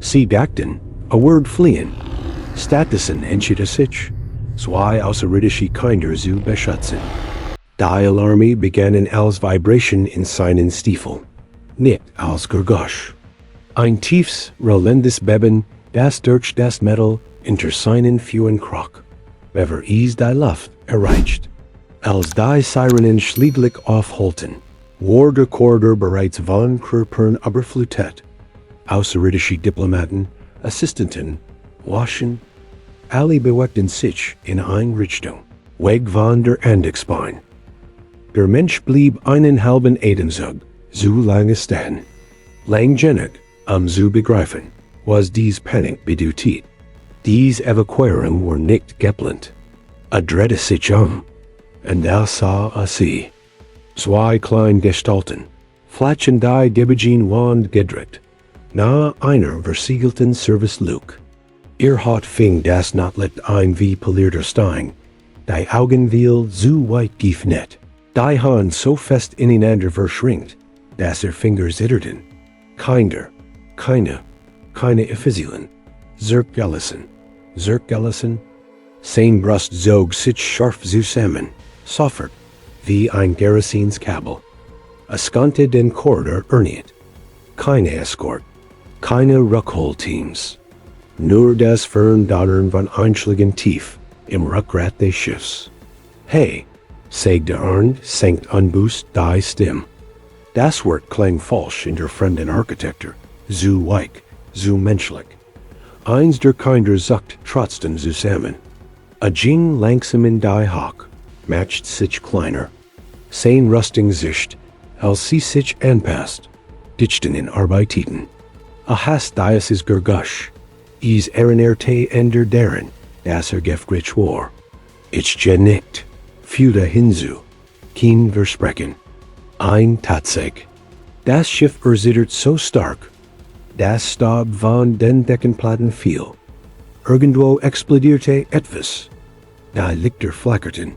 Sie dachten, a word fliehen. Statusen entschied sich, zwei außerirdische Kinder zu beschützen. Die Alarme begannen als Vibration in seinen Stiefel, nicht als Geräusch. Ein tiefes, rollendes Beben, das durch das Metall inter seinen Füßen kroch, wever is die Luft erreicht. Als die Sirenen schließlich aufholten, war der Korridor bereits von Körpern überflutet. Außerirdische Diplomaten, Assistenten, Waschen, alle bewegten sich in eine Richtung, weg von der Andexbein. Der Mensch blieb einen halben Atemzug zu lange stehen. Langgenug, zu begreifen, was dies Panik bedeutet. Dies Evakuierung war nicht geplant. Drehte sich und sah sie. Zwei kleine Gestalten, flatschen die Debegen Wand gedrückt, nahe einer versiegelten Service-Luke. Ihr Haut fing das Notlet ein wie polierter Stein, die Augen viel zu weit geöffnet, die Hand so fest ineinander verschränkt, dass Finger zitterten. Keine Effizielen, zurückgelassen, sein Brust zog sich scharf zusammen, sofort, wie ein Kerosinskabel. Skannte den Korridor erneut. Keine Escort, keine Rückholteams. Nur das Verndonnern von Einschlägen tief im Rückgrat des Schiffs. Hey, sagte Arndt, senkt unbewusst die Stimme. Das Wort klang falsch in der fremden Architektur, zu weich, zu menschlich. Eins der Kinder zuckt trotzdem zusammen. Ging langsam in die Hock, macht sich kleiner. Sein Rüstung sicht, als sie sich anpasst, dichten in Arbeiten. Hast dies Gergusch, is erinerte ender deren, das gefrich war. Ich genickt, fühlte hinzu, kein Versprechen. Ein Tatsache. Das Schiff erzittert so stark, dass Staub von den Deckenplatten fiel. Irgendwo explodierte etwas. Die Lichter flackerten.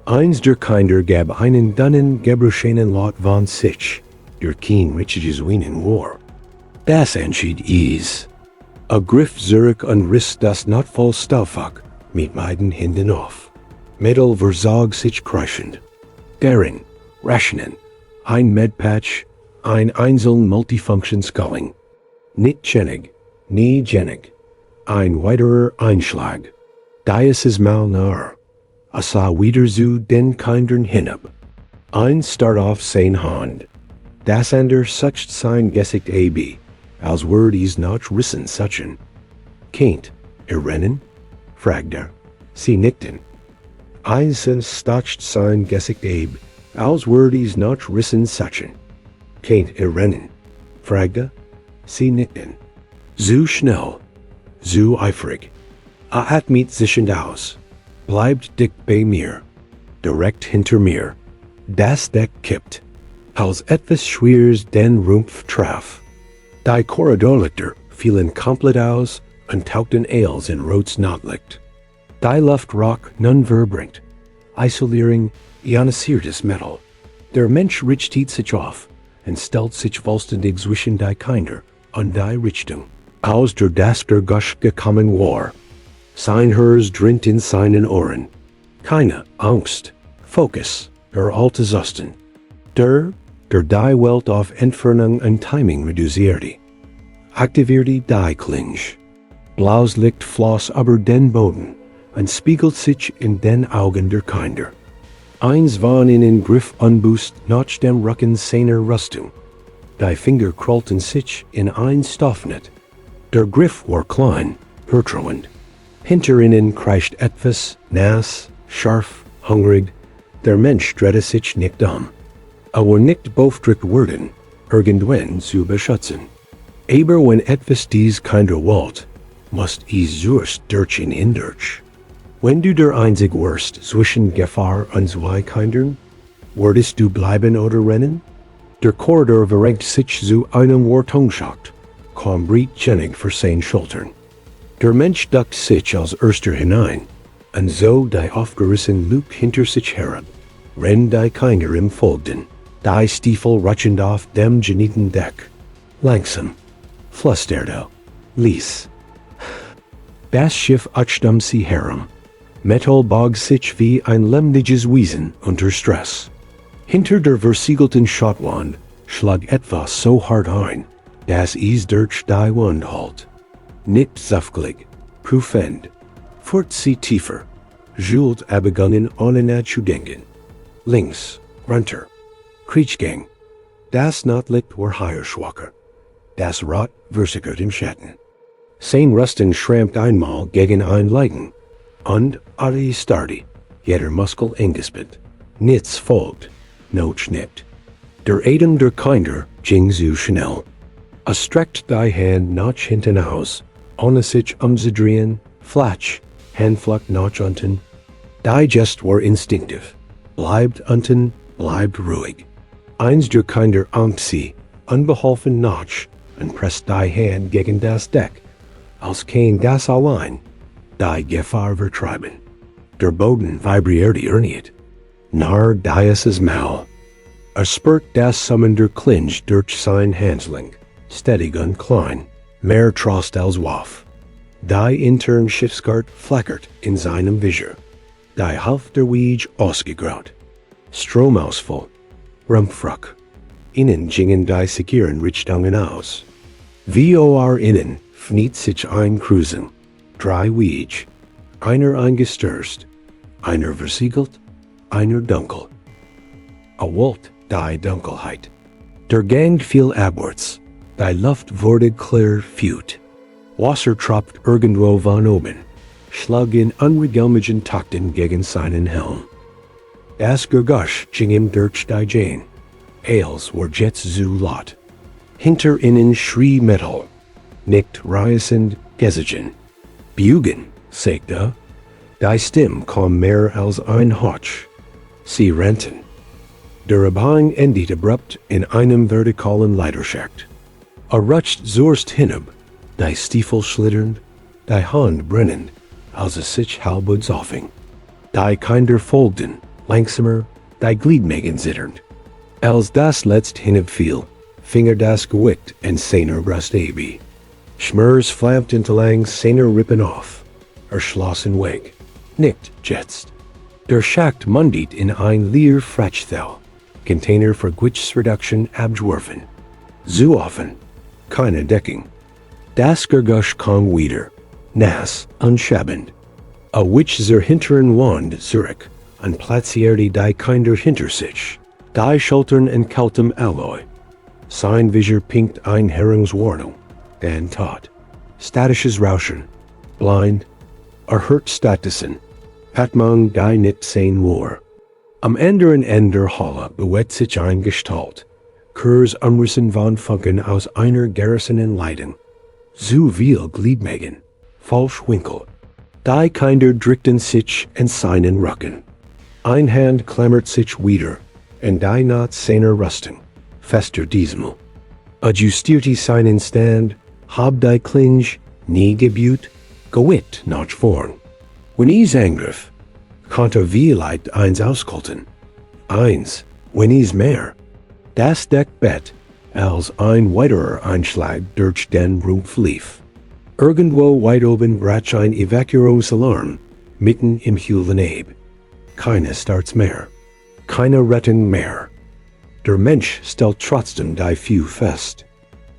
Eins der Kinder gab einen dünnen, gebrochenen Laut von sich, der kein richtiges Weinen war. Das entschied is. Griff zurück und riss das not voll Staufach mit beiden Händen auf. Metall versog sich kreischend. Darin, Rationen, ein Medpatch, ein einzeln Multifunction-Sculling. Nicht nie genig. Ein weiterer Einschlag. Dies mal nahe. Sah wieder zu den Kindern hinab. Ein start auf sein Hand. Das ander sucht sein Gesicht ab, als word is not rissen suchen. Keint, rennen? Fragte. Sie nickten. Eisen stotcht sein Gesicht ab, als word is not rissen suchen. Keint, rennen? Fragte. Sie nickten. Zu schnell. Zu eifrig. Hat mich sichend aus. Bleibt dick bei mir. Direkt hinter mir. Das Deck kippt. Als etwas Schweres den Rumpf traf. Die Korridorlichter fielen komplett aus und tauchten als in rotes Nachtlicht. Die Luft roch nun verbringt. Isolering ionisiertes Metall. Der Mensch richtet sich auf und stellt sich vollständig zwischen die Kinder und die Richtung. Aus der das der Gusch gekommen war. Sein Herz drinnt in seinen Ohren. Keine Angst, Fokus, alte Zustand. Der die Welt auf Entfernung und Timing reduzierte. Aktivierte die Klinge. Blaues Licht floss über den Boden und spiegelt sich in den Augen der Kinder. Eins von ihnen griff unbewusst nach dem Rücken seiner Rüstung. Die Finger krollten sich in ein Stoffnet. Der Griff war klein, vertrauend. Hinter ihnen kreischt etwas, nass, scharf, hungrig. Der Mensch drehte sich nicht aber nicht beauftragt worden, irgendwann zu beschützen. Aber wenn etwas dies Kinder wollt, muss es zuerst durch ihn hindurch. Wenn du der einzig warst zwischen Gefahr und zwei Kindern, würdest du bleiben oder rennen? Der Korridor verrenkt sich zu einem Wartungschacht, kaum breitgenig für seine Schultern. Der Mensch duckt sich als erster hinein, und so die aufgerissene Luke hinter sich herab, rennt die Kinder ihm folgten, die Stiefel rutschend auf dem genieten Deck. Langsam, flüsterte, ließ. Das Schiff achtem sie herum. Metal bog sich wie ein lebendiges Wesen unter Stress. Hinter der versiegelten Schottwand schlag etwas so hart ein, dass es durch die Wand halt. Nicht saftlich, prüfend, fort sie tiefer, Jules begonnen ohne nachzudenken. Links, runter, Kriechgang. Das Notlicht war Heierschwacher. Das Rot versickert im Schatten. Sein Rusten schrammt einmal gegen ein Leiden. Und alle starrte, jeder Muskel eingespannt. Nichts folgt, no Schnitt. Der Atem der Kinder ging so schnell. Streckt die Hand nach hinten aus, ohne sich umzudrehen, Flatsch, Handfluck nach unten. Die Gest war instinktiv. Bleibt unten, bleibt ruhig. Eins der Kinder ahmt sie, unbeholfen nach, und presst die Hand gegen das Deck, als kein das allein, die Gefahr vertreiben. Der Boden vibrierte erneut. Nar dies Maul. Spurt das Summender Klinge durch sein Handling, stetig und klein, mehr Trost als Waff. Die intern Schiffsgart flackert in seinem Visier. Die Half der Weege ausgegraut. Stromausfall, Rumpfruck. Innen gingen die Segieren Richtungen aus. Vor innen fniet sich ein Cruisen. Drei Weege. Einer eingestürzt, einer versiegelt, einer dunkel. Wollt die Dunkelheit. Der Gang fiel abwärts. Die Luft wurde klar feut. Wasser tropft irgendwo von oben, schlag in unregelmäßigen Takten gegen seinen Helm. Das Gergusch ging ihm durch die Jane. Eils war jetzt so laut. Hinter innen schrie Metal. Nicht reißend Gesigen. Bugen, sagte. Die Stimme kam mehr als ein Hotsch. Sie rannten. Der Abhang endet abrupt in einem vertikalen Leiterschacht. Rutscht Zorst hinab, die Stiefel schlitternd, die Hand brennend, als es sich halbwegs aufhing. Die Kinder folgten, langsamer, die Gliedmagen zitternd. Als das letzt hinabfiel, fing das Gewicht in seiner Brust Schmers flapped entlang seiner Rippen auf. Schlossen weg. Nicht jetzt. Der Schacht mundet in ein leer Frachthel, Container für Gewichtsreduktion abgeworfen. So offen, keine Deckung. Das Gergusch kam wieder, nass, unschabbend. Which der hinteren Wand zurück, und platzierte die Kinder hinter sich, die Schultern in kaltem Alloy. Sein Visier pinkt ein Herrungswarnung, dann taut. Statisches Rauschen, blind, hört Statusen, hat man die nicht sehen war. Am anderen Ende der Halle bewegt sich ein Gestalt, Kurs umrissen von Funken aus einer gerissenen Leitung. So viel Gliedmagen, falsch Winkel. Die Kinder drückten sich in seinen Rücken. Ein Hand klammert sich wieder, und die not seiner Rüstung, fester diesmal. Adjustierte seinen Stand, hab die Klinge, nie gebüht, gewit nach vorn. Wenn is angriff, konnte wie leicht eins auskolten. Eins, wenn is mehr. Das Deckbett, als ein weiterer Einschlag durch den Rumpf lief. Irgendwo weit oben brach ein Evakuierungsalarm, mitten im Hühlen Eb. Keine Starts mehr. Keine Rettung mehr. Der Mensch stellt trotzdem die Few fest.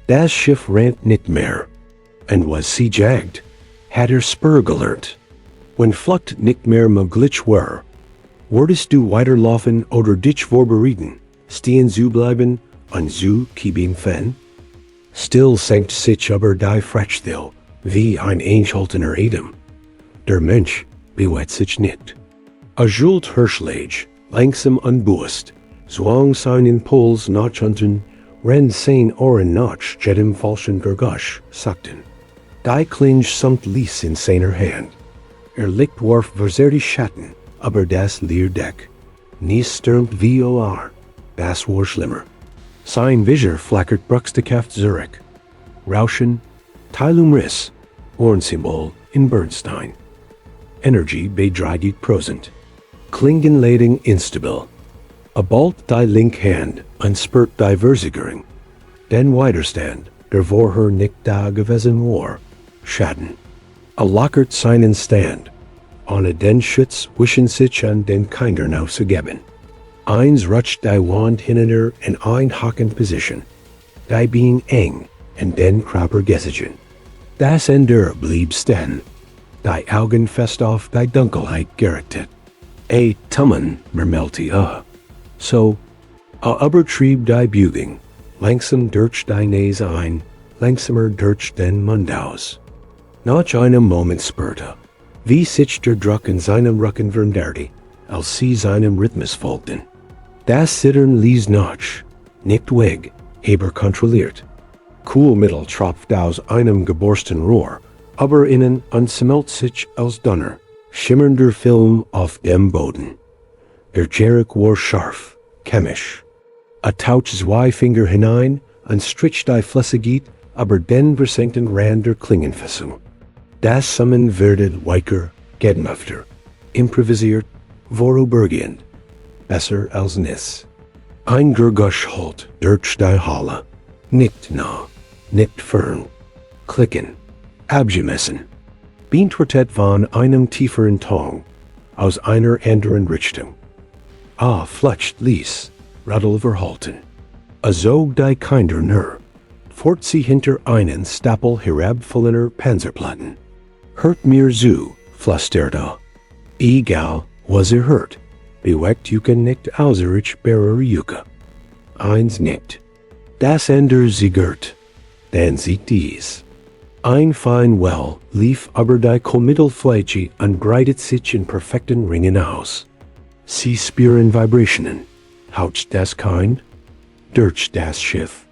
Das Schiff rannt nicht mehr. Und was sie jagt, hat Spur gelernt. Wenn Flucht nicht mehr möglich war, würdest du weiterlaufen oder dich vorbereiten, stehen zu bleiben und zu keeping fan? Still senkt sich aber die Frachthel wie ein einschaltener Atem. Der Mensch bewegt sich nicht. Jules Hirschlage, langsam unbewusst, zwang seinen Puls nach unten, rennt sein Ohren nach jedem falschen Gergusch, sagten. Die Klinge sank ließ in seiner Hand. Licht warf verzerrte Schatten über das Leerdeck. Nies stürmt vor, das war schlimmer. Sein Visier flackert bruchstückhaft zurück. Rauschen, Teilumriss, Ohrensymbol in Bernstein. Energie bedragit prosent. Klingenleitung instabil. Bald die link Hand und spurt die Versigerung. Den Widerstand, der vorher nicht da gewesen war, schaden. A lockert seinen Stand, ohne den Schutz zwischen sich und den Kindern aufzugeben. Eins rutscht die Wand hinter in ein hockend Position, die being eng und den Krabber gesigen. Das Ende blieb stehen, die Augen fest auf die Dunkelheit gerichtet. Tummen murmelte So, übertrieb die Bügung, langsam durch die Nase ein, langsamer durch den Mund aus. Nach einem Moment spürte, wie sich der Druck in seinem Rücken veränderte, als sie seinem Rhythmus folgten. Das Zittern ließ nach, nicht weg, aber kontrolliert. Kühlmittel tropft aus einem geborsten Rohr, aber innen und sammelt sich als dünner, schimmernder Film auf dem Boden. Der Geruch war scharf, chemisch. Taucht zwei Finger hinein und strich die Flüssigkeit aber den versenkten Rand der Klingenfessel. Das Summen wird weicher, gedämpfter, improvisiert, vorübergehend, besser als nichts. Ein Gurgusch halt durch die Halle, nicht nah, nicht fern, klicken, abgemessen. Beantwortet von einem tieferen Ton, aus einer anderen Richtung. Flutscht ließ, Radl verhalten. Zog die Kinder nur, fort sie hinter einen Stapel herabfallener Panzerplatten. Hört mir zu, flüsterte. Egal, was hört, bewegt Jucken nicht außerich berer Jucke. Eins nicht. Das Ende siegert, dann sieht dies. Ein fein Well lief aber die Kommittelfläche und breitet sich in perfekten Ringen aus. Sie spüren Vibrationen. Haucht das Kind? Durch das Schiff.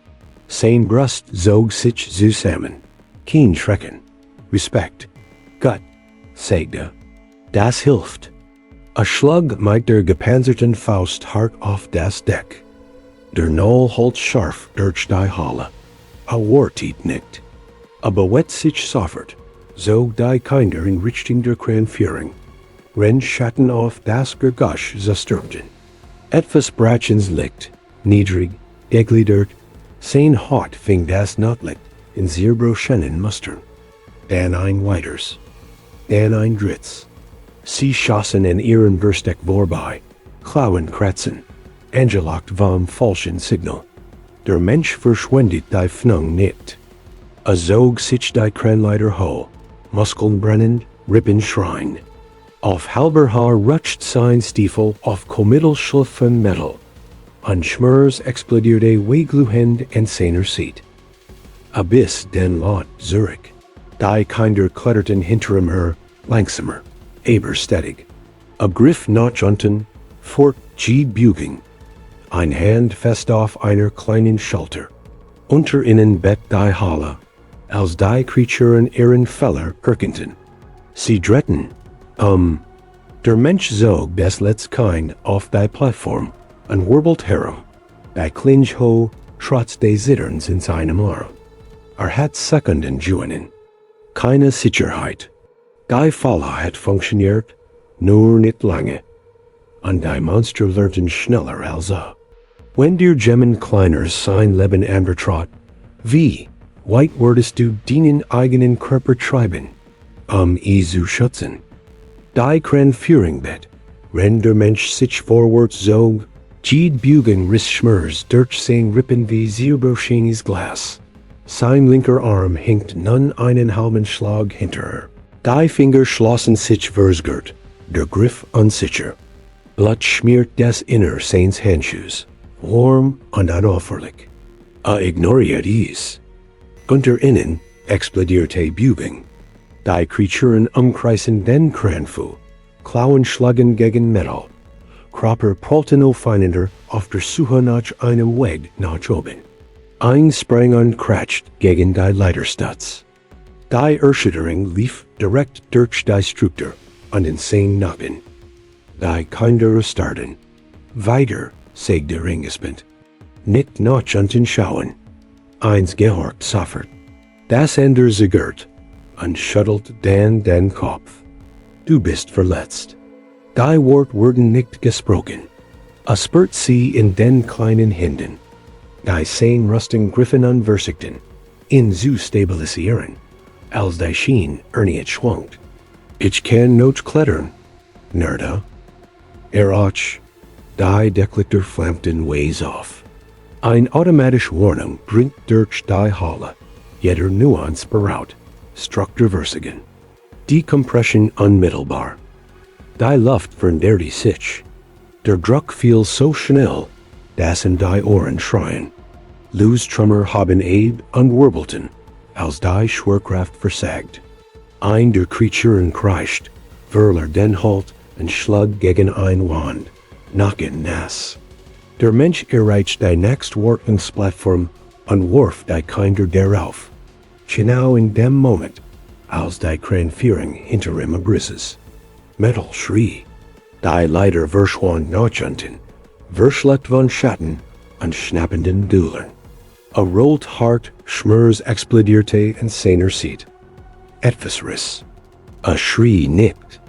Sein Brust zog sich zusammen. Kein Schrecken. Respekt. Gott, sagte. Das hilft. A Schlag mit der gepanzerten Faust hart auf das Deck. Der Knoll halt scharf durch die Halle. Wartet nicht. Bewegt sich sofort, zog die Kinder in Richtung der Kranführung. Renn Schatten auf das Gurgusch zerstörten. Etwas Bratschens liegt, niedrig, gegliedert, sein Haut fing das Notlicht in sehr broschenen Mustern. Dann ein weiters. Dann ein drittes. Sie schossen in ihren Versteck vorbei, Klauen kratzen, angelocht vom falschen Signal. Der Mensch verschwendet die Fnung nicht. Zog sich die Kranleiter hoch, Muskeln brennend, Rippen schreien. Auf halber Haar rutscht sein Stiefel auf Kommittelschliffen Metal. An Schmörs explodierte wegluhend in seiner Seat. Bis den Lot Zurück. Die Kinder kletterten hinter her, langsamer, aber stetig. Griff nach unten, fort die Bügung. Ein Hand fest auf einer kleinen Schulter. Unter ihnen bett die Halle, als die Kreaturen ihren Feller erkannten. Sie drehten, der Mensch zog das letzte Kind auf die Plattform und wirbelt herum. Die Klinge ho trotz des Zitterns in seinem Arm. Hat Sekunden gewinnen. Keine Sicherheit. Die Falle hat funktioniert, nur nicht lange. Und die Monster lernten schneller als Wenn der Gemmen kleiner sein Leben anvertraut, wie weit würdest du deinen eigenen Körper treiben, zu schützen? Die Kranführung bet, wenn der Mensch sich vorwärts zog, die Bügung riss Schmörs durch sein Rippen wie Zierbroschenis Glas. Sein linker Arm hinkt nun einen halben Schlag hinter. Die Finger schlossen sich versgert, der Griff unsicher. Blut schmiert das Inner seines Handschuhs, warm und unauffällig. Ignoriert dies. Unter innen explodierte Bügung. Die Kreaturen umkreisen den Kranfu, Klauen schlagen gegen Metall. Kropper prallten aufeinander auf der Suche nach einem Weg nach oben. Ein sprang und kratscht gegen die Leiterstütz. Die Erschütterung lief direkt durch die Struktur und in sein Nacken. Die Kinder starten. Weiter, sagte der Ringespent. Nicht nach unten schauen. Eins gehorcht sofort. Das Ende siegert und schüttelt dann den Kopf. Du bist verletzt. Die Wort wurden nicht gesprochen. Spürt sie in den kleinen Händen. Die sein Rusten griffen an Versigten. in zu stabilisieren, als die Schien nicht schwankt. Ich kann noch klettern, Nerda. Och, die Decklichter flammten ways off. Ein automatische Warnung bringt durch die Halle, jeder Nuance beraut, Strukturversigen. Decompression unmittelbar. Die Luft verändert sich. Der Druck feels so schnell, dass in die Ohren schreien. Lustrummer haben unwirbelten, als die Schwerkraft versagt. Ein der Kreaturen kreischt, weil den Halt und schlug gegen ein Wand, nacken nass. Der Mensch erreicht die Nächstwartungsplattform und warf die Kinder darauf. Genau in dem Moment, als die Kranführung hinter ihm abrisses. Metal schrie. Die Leiter verschwand nachjunten, verschluckt von Schatten und schnappenden Dulern. A rollt hart, Schmers explodierte in seiner Seat. Etwas riss. A Schrie nickt.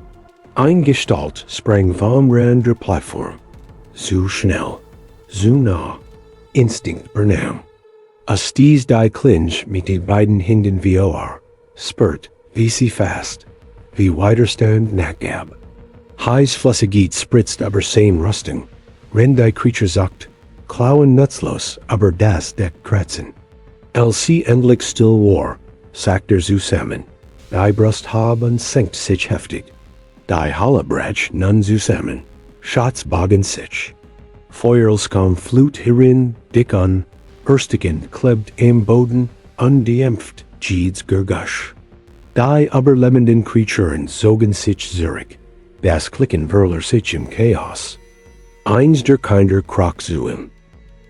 Ein Gestalt sprang vom Rand der Plattform. Zu schnell, zu nah, Instinkt bernam. A stieß die Klinge mit den beiden Händen wie spürt, wie sie fast, wie Widerstand nachgab. Heißflüssigkeit spritzt aber sein Rüstung, wenn die Creature sagt, Klauen nutzlos, aber das Deck kratzen. Als sie endlich still war, sagt zusammen, die Brust hab und senkt sich heftig. Die Hallebrach nun zusammen, Schatz bogen sich. Feuers kam Flut hierin, dick an, Erstigen klebt im Boden, undämpft, Jeeds Gergusch. Die überlebenden Kreaturen zogen sich zurück, das Klicken verlor sich im Chaos. Eins der Kinder krach zu ihm.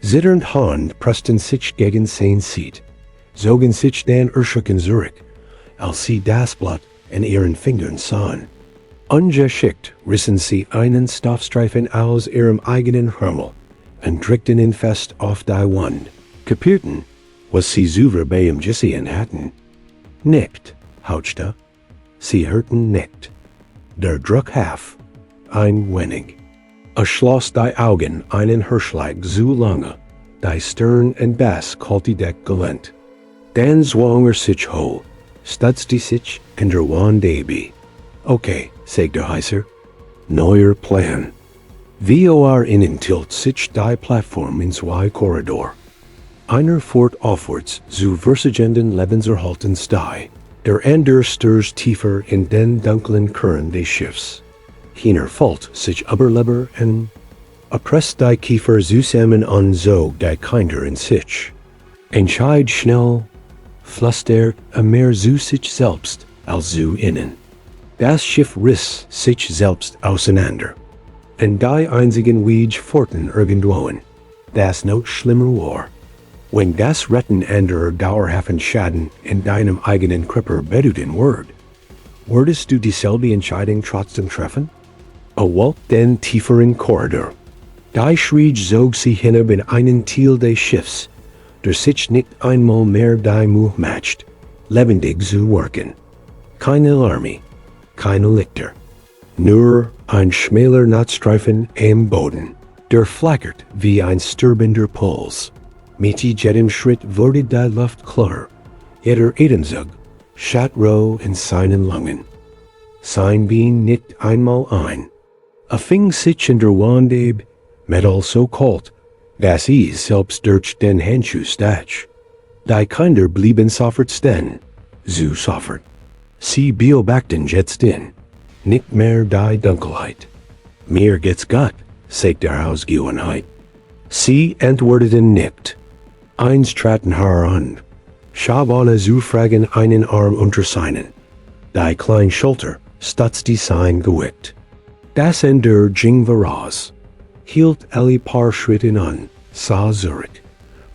Zitternd Hand pressten sich gegen sein Seat, zogen sich dann erschrocken zurück, als sie das Blatt in ihren Fingern sahen. Ungeschickt rissen sie einen Stoffstreifen aus ihrem eigenen Hörmel und drückten ihn fest auf die Wand. Kapierten, was sie sauber bei ihm gesehen hatten. Nickt, hauchte. Sie hörten nicht. Der Druck half, ein wenig. Schloss die Augen einen Hirschleik so lange, die Stern und Bass kalt Deck gelent. Dann zwang sich hoch, stutzte sich in der Wand dabei. Okay, sagt der Heißer. Neuer Plan. Innen tilt sich die Plattform in zwei Korridor. Einer fort aufwärts zu versigenden Lebenserhalten die. Der andere stürzt tiefer in den dunklen Current des Schiffs. Jener fällt sich überleber und presst die Kiefer zusammen und zog die Kinder in sich. Entscheid schnell, flüstert mehr zu sich selbst als zu innen. Das Schiff riss sich selbst auseinander. Und die einzigen Weg forten irgendwohin, das noch schlimmer war. Wenn das Retten anderer dauerhaften Schaden in deinem eigenen Körper bedeuten wird, würdest du dieselbe Entscheidung trotzdem treffen? Walk den tieferen Korridor. Die Schrieg zog sie hinab in einen Teil des Schiffs, der sich nicht einmal mehr die Mühe macht, lebendig zu wirken. Keine Alarme, keine Lichter. Nur ein schmäler Nachtstreifen am Boden, der flackert wie ein sterbender Puls. Mit jedem Schritt wurde die Luft klar, jeder Atemzug schat roh in seinen Lungen. Sein Bein nicht einmal ein. Fing sich in der Wand ab, Metall so kalt, dass selbst durch den Handschuh stach. Die Kinder blieben sofort stehen, so sofort. Sie beobachten jetzt nicht mehr die Dunkelheit. Mir geht's gut, sagt der Ausgewohnheit. Sie antworteten nicht. Eins traten heran. Schabane zu fragen einen Arm unter seinen. Die kleine Schulter stutzte sein Gewicht. Das Ende ging voraus. Hielt paar Schritte an, sah zurück.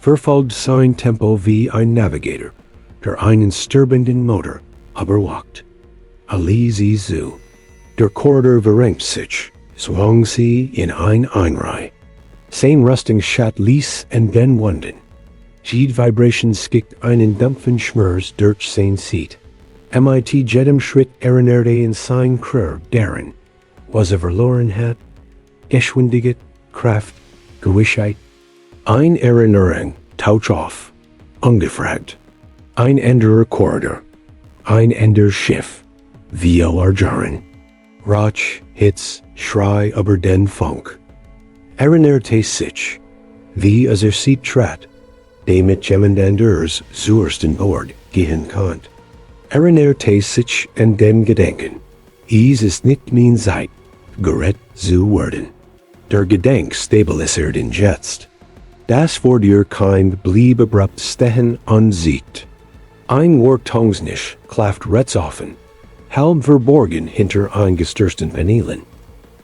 Verfolgte sein Tempo wie ein Navigator, der einen sterbenden Motor überwacht. Sie zu. Der Korridor verrenkt sich, zwang sie in ein Einreihe. Sein Rüstungsschat ließ und den Wunden. Jede Vibration skickt einen dumpfen Schmerz durch sein Seat. Mit jedem Schritt erinnerte in sein Krör daran, was verloren hat, Geschwindigkeit, Kraft, Gewissheit. Ein Erinnerung taucht auf, ungefragt. ein anderer Korridor, ein anderes Schiff, wir Jahren. Rach, Hitz, Schrei über den Funk. Erinerte sich, wie sieht trat, mit jemand anders zuerst in Bord gehen konnt. Erinerte sich an den Gedenken. Ist nicht mein Zeit, gerett zu werden. Der Gedenk stabilisiert in jetzt. Das vor dir kind blieb abrupt stehen und siegt. Ein Wort nicht, klafft retzoffen, halb verborgen hinter eingestürzten Paneelen.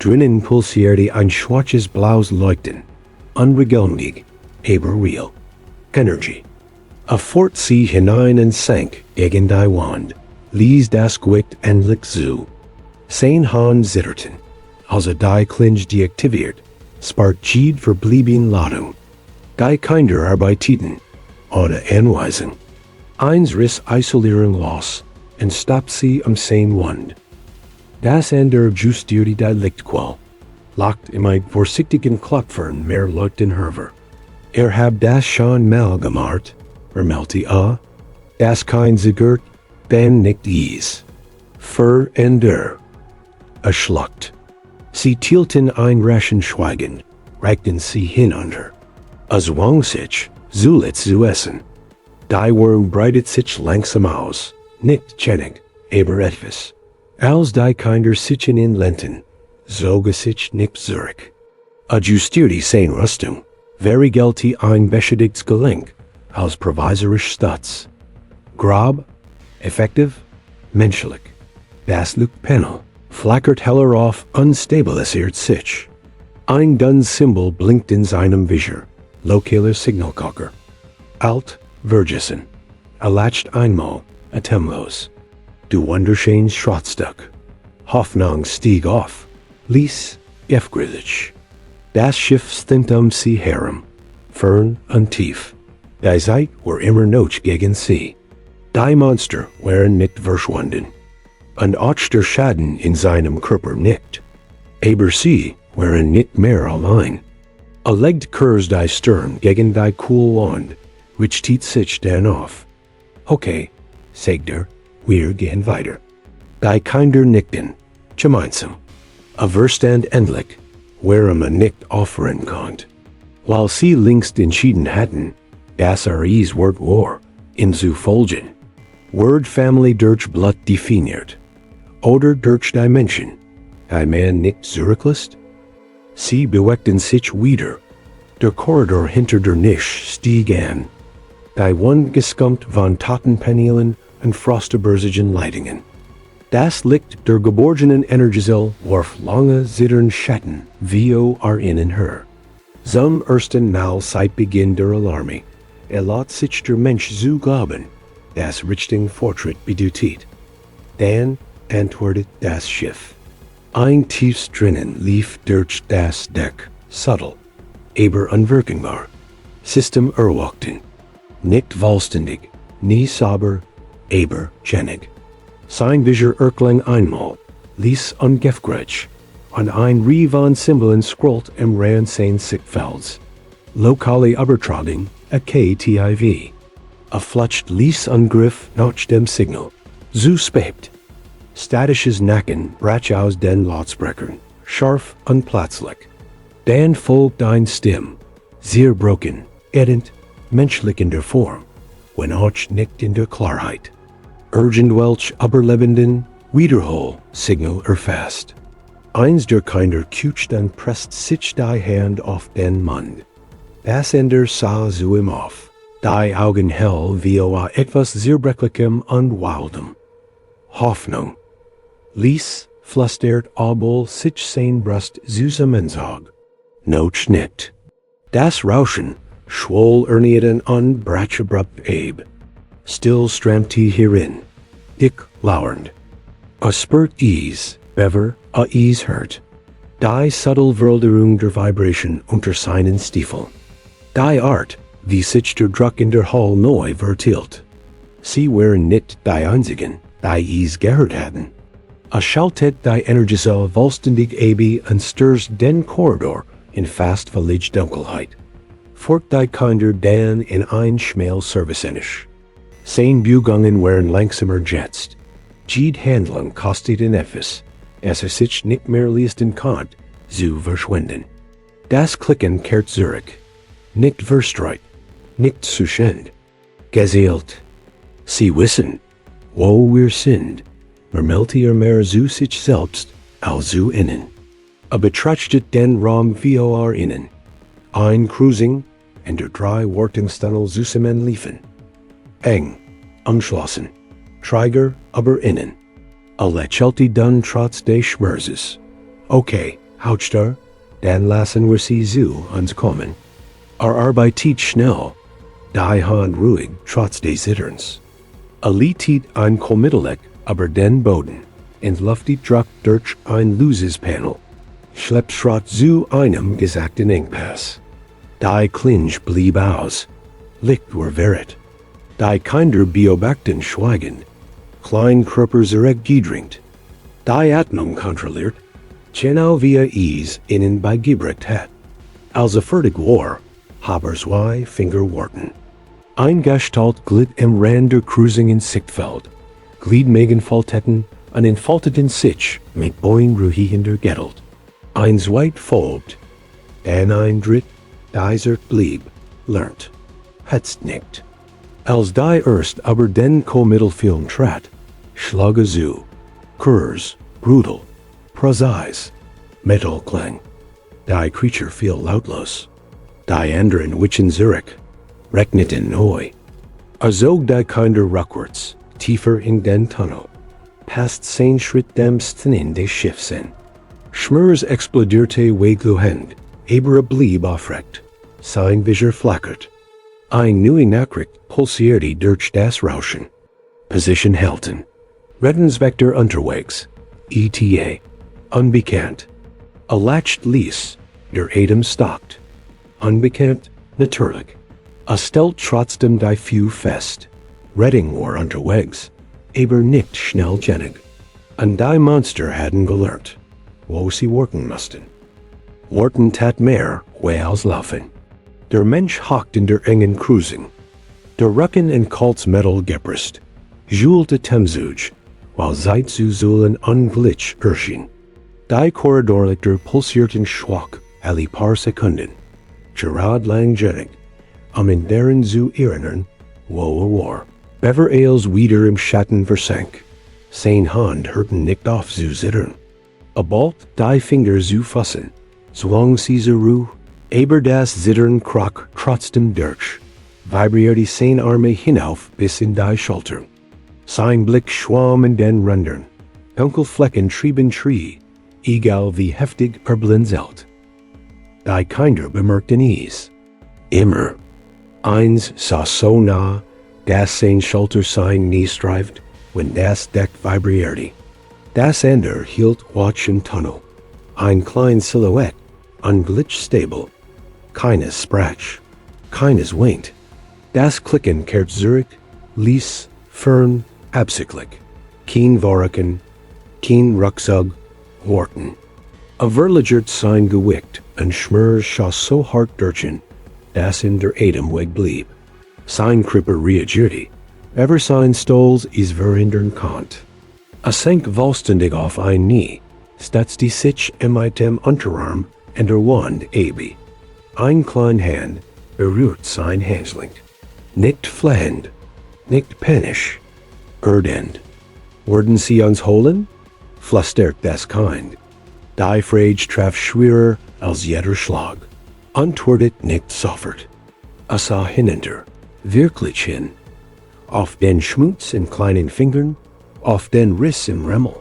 Drinnen pulsierte ein schwaches blaues Leuchten, unregelmäßig, aber real. Energy. A fort sie hinein und sank gegen die Wand, ließ das Gewicht endlich zu. Sein Hand zitterten, als die Klinge deaktiviert, entschied verblieben Ladung. Die Kinder arbeiteten, ohne Anweisung. Eins riss Isolierung los, und stopp sie sein Wand. Das andere justierte die Lichtqual, locked im ein vorsichtigen Klopfern mehr Leuchten herver. Hab das schon mal gemacht, vermeldte das kein Sigert, dann nicht is. Veränder. Schluckt. Sie tielten ein raschen Schweigen, reichten sie hinunter. Zwang sich, zuletzt zu essen. Die Wurm breitet sich langsam aus, nicht ständig, aber etwas. Als die Kinder sitzen in Lenten, zogen sich nicht zurück. Justierte seine Rüstung, verrigelte ein beschädigtes Gelenk, als provisorisch Stutz. Grob, effektiv, menschlich. Das Lichtpanel flackert heller auf, unstabilisiert sich. Ein duns Symbol blinkt in seinem Visor, lokaler Signalkocher. Alt, Vergessen. Latcht einmal, atemlos. Du wunderschön Schrottstück. Hoffnung stieg auf, ließ, gefgrillig. Das Schiff stinkt sie herum, fern und tief. Die Zeit war immer noch gegen sie. Die Monster waren nicht verschwunden. Und auch der Schaden in seinem Körper nicht. Aber sie waren nicht mehr allein. Legt Kurs die Stirn gegen die cool Wand, which tiet sich dann auf. Okay, sagt wir gehen weiter. Die Kinder nickten, gemeinsam. Verstand endlich, where man nicht offeren konnt. While sie längst entschieden hatten, das ist Wort war, in zu folgen. Word family durch Blut definiert. Oder durch die Menschen, die man nicht zurücklässt. Sie bewegten sich wieder. Der Korridor hinter der Nische stieg an. Die Wand geskummt von Tatenpaneelen und frostebörsigen Leitungen. Das Licht der geborgenen Energiesel warf lange zittern Schatten wie in her. Zum ersten Mal seit Beginn der Alarme lässt sich der Mensch zu glauben, das Richtung Fortschritt bedeutet. Dann antwortet das Schiff. Ein tiefs drinnen lief durch das Deck, subtle, aber unwirkbar. System erwachten. Nicht vollständig, nie sauber, aber ständig. Sein Visor erklang einmal, ließ ungefgrätsch, und ein Rie von Symbolen scrollt im Reihen seines Sichtfelds. Lokale Übertragung, a KTIV. Flutscht ließ Angriff nach dem Signal. Zu spät. Statisches Nacken brach aus den Lautsprechern, scharf und plötzlich. Dann folgt ein Stimm, sehr broken, edend, menschlich in der Form, wenn auch nicht in der Klarheit. Urgent welch überlebenden, wiederhol Signal erfasst. Eins der Kinder kutscht und presst sich die Hand auf den Mund. Das Ende sah zu ihm auf, die Augen hell wie etwas Zerbrechlichem und Wildem. Hoffnung. Ließ, flüstert Abel sich sein Brust zusammenzog. Noch nicht. Das Rauschen schwoll ernieten und brach abrupt ab. Still strammte hierin, dick lauernd. A spurt ease, bever, a ease hurt. Die subtle Veränderung der Vibration unter seinen Stiefeln. Die Art, wie sich der Druck in der Hall neu vertielt. Sie waren nicht die einzigen, die es gehört hatten. Schaltet die Energiesel vollständig ab und stürzt den Korridor in fast völlig Dunkelheit. Fort die Kinder dann in ein schmal Servicenisch. Sein Bugungen wären langsamer jetzt. Jede Handlung kostet in etwas, es sich nicht mehr leisten kann, zu verschwenden. Das Klicken kehrt zurück. Nicht verstreut, nicht zu schend. Gezielt. Sie wissen, wo wir sind, vermeldet mehr zu sich selbst, als zu innen. Betrachtet den Raum vor innen. Ein Cruising, in der drei Wartungstunnel zusammenliefen. Eng, umschlossen, träger, aber innen. Lächelt dann trotz des Schmerzes. Okay, Hauptstar, dann lassen wir sie zu uns kommen. Arbeitet schnell, die Hand ruhig trotz des Zitterns. Lietet ein Kommittelek aber den Boden, entluftet druck durch ein loses Panel. Schleppt Schrott zu einem gesagten Engpass. Die Klinge blieb aus. Licht war verret. Die Kinder beobachten schweigend. Klein Krupper zurück gedrängt. Die Atmung kontrolliert. Genau via Ease innen bei Gebrecht hat. Als fertig war, haben zwei Finger warten. Ein Gestalt glitt im Rand der Cruising in Sichtfeld. Gliedmägen faltetten, an entfalteten sich mit Boing ruhigender Gettelt. Ein zweit folgt, dann ein dritt, dieser blieb, lernt, hat's nicht. Als die erst aber den Co-Mittelfilm trat, schlage zu, Kurs, brutal, präzise, Metallklang. Die Creature fiel lautlos. Die anderen wichen zurück, rechneten neu. Zog die Kinder rückwärts, tiefer in den Tunnel, past 10 Schritt dem Stinnen des Schiffs in. Schmers explodierte wegluhend, aber blieb aufrecht. Sein Visor flackert. Ein neue Nachricht pulsierte durch das Rauschen. Position halten. Rettungsvektor unterwegs. ETA. Unbekannt. Latcht ließ. Der Atem stockt. Unbekannt, natürlich. Stellt trotzdem die Few fest. Rettung war unterwegs. Aber nicht schnellgenig. Und die Monster hadden gelernt, wo sie worken mussten. Worten tat mehr, als laufen. Der Mensch hockt in der engen Cruising. Der Rücken in Kalt's Metal gepresst. Julte Temzuge, while Zeit zu zullen unglitsch erschien. Die Korridorlichter pulsierten schwach, alle paar Sekunden. Gerard langgenig, in deren zu erinnern, wo war. Bever Ales wieder im Schatten versank. Sein Hand hörten nicht auf zu zittern. Bald die Finger zu fassen, zwang sie zur Ruhe, aber das Zittern kroch trotzdem durch. Vibrierte sein Arme hinauf bis in die Schultern. Sein Blick schwamm in den Rändern. Dunkel Flecken trieben Tree, egal wie heftig blinzelt. Die Kinder bemerkten es. Immer. Eins sah so nah, dass sein Schulter sein nie streift, wenn das Deck vibrierte. Das andere hielt Watch im Tunnel. Ein klein Silhouette, unglitch-stable. Keines sprach, keines winkt. Das Klicken kehrt zurück, ließ, fern, absichtlich. Kein Warken, kein Rucksack, Worten. Verlegert sein gewickt, und Schmers schoss so hart durchen, dass in der Atem weg blieb. Sein Kripper reagierte, ever sein Stolz is verhindern konnt. Sank vollständig auf ein Knie, statt die sich mit dem Unterarm und der Wand abi. Ein klein Hand berührt sein Handling. Nicht flehend, nicht panisch, erdend. Würden sie uns holen? Flüstert das Kind. Die Frage traf schwerer als jeder Schlag. Antwortet nicht sofort. Sah hinunter, wirklich hin. Auf den Schmutz in kleinen Fingern, auf den Riss im Remmel,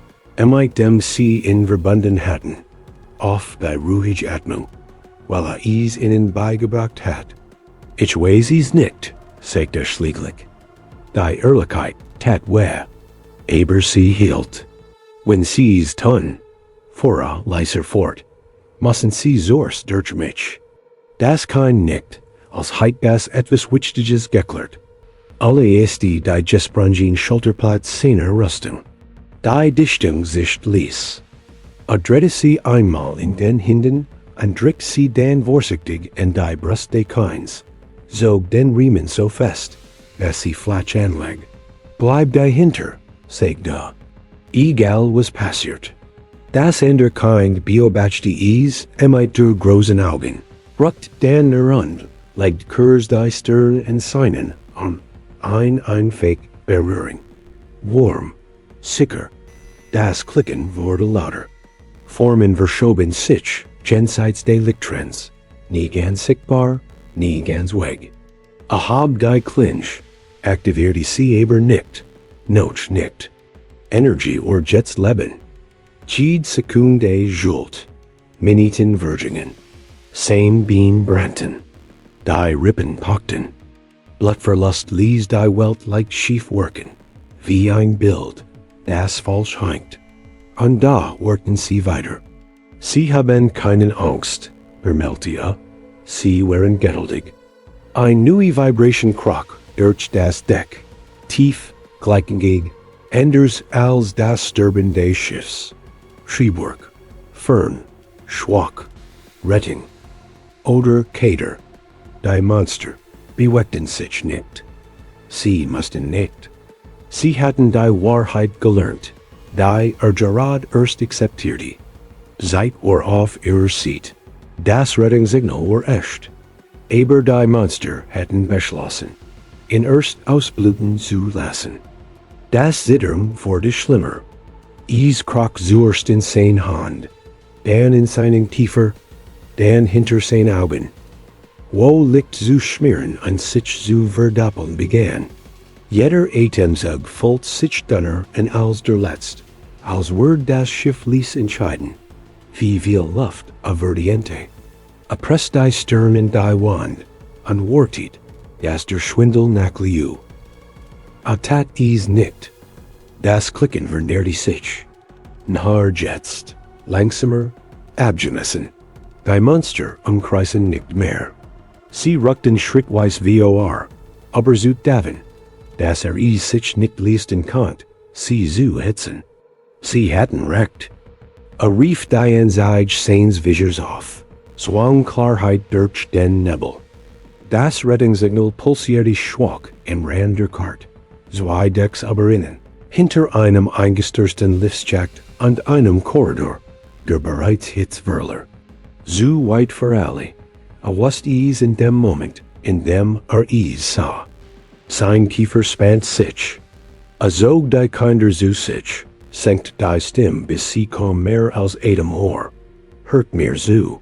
mit dem sie in verbunden hatten, auf die ruhige Atmung, weil es ihnen beigebracht hat. Ich weiß es nicht, sagte schließlich. Die Ehrlichkeit tat weh, aber sie hielt. Wenn sie's tun, vorher leiser fort, müssen sie Zorst durch mich. Das kann nicht, als heit das etwas Wichtiges geklärt. Alle die gesprungen Schulterplatz seiner Rüstung. Die Dichtung sich ließ. Drehte sie einmal in den Händen und drückt sie dann vorsichtig in die Brust des Kinds, zog den Riemen so fest, sie Flatsch anleg. Bleib dahinter, sag da. Egal was passiert. Das Ende kind beobacht die Ease, durch großen Augen. Ruckt dan erund, legt Kurs die Stirn und seinen, ein Fake berühren. Warm, sicker. Das Klicken wurde lauter. Formen verschoben sich, jenseits der Lichttrends. Nie ganz sichtbar, nie ganz weg. Hab die Clinch, aktiviert die sie aber nicht. Noch nicht. Energy or Jets Leben. Jede Sekunde Jolt. Minuten Virgingen. Same Bean Branton. Die Rippen Pochten. Blutverlust lies die Welt like schief worken. Wie ein Bild, das falsch hängt. Und da worten sie weiter. Sie haben keinen Angst, Bermeltia. Sie waren geduldig. Ein neue Vibration krach durch das Deck. Tief, gleichgängig, anders als das Sterben des Schiffs. Schieburg, Fern, Schwach, Retting, oder Kater. Die Monster beweckten sich nicht. Sie mussten nicht. Sie hatten die Wahrheit gelernt, die gerade erst akzeptierte. Seit or auf ihrer Seat. Das Rettungssignal war echt. Aber die Monster hatten beschlossen, ihn erst ausbluten zu lassen. Das Zittern wurde schlimmer. Es krach zuerst in sein Hand, dann in seinen Tiefer, dann hinter sein Augen. Wo Licht zu schmieren und sich zu verdoppeln begann. Jeder Atemzug folgt sich dünner und als der Letzt, als würde das Schiff ließ entscheiden. Wie viel Luft averdiente. Presst die Stirn in die Wand, und wartet, dass der Schwindel nachliu. Tat dies nicht. Das Klicken vernehrte sich. Nach jetzt, langsamer, abgemessen. Die Monster umkreisen nicht mehr. Sie ruckten schrittweise vor, aber zu daven. Dass es sich nicht leisten konnt, sie zu hitzen. Sie hatten recht. Rief die Anzeige seines Visors auf. Zwang Klarheit durch den Nebel. Das Rettungssignal pulsierte schwach im Rand der Kart. Zwei Decks aber innen, hinter einem eingestürzten Liftschacht und einem Korridor, der bereits hitzwürler. Zu weit für alle, was es in dem Moment, in dem es sah. Sein Kiefer spannt sich. Zog die Kinder zu sich, senkt die Stimme bis sie kaum mehr als Atemhor. Hört mir zu.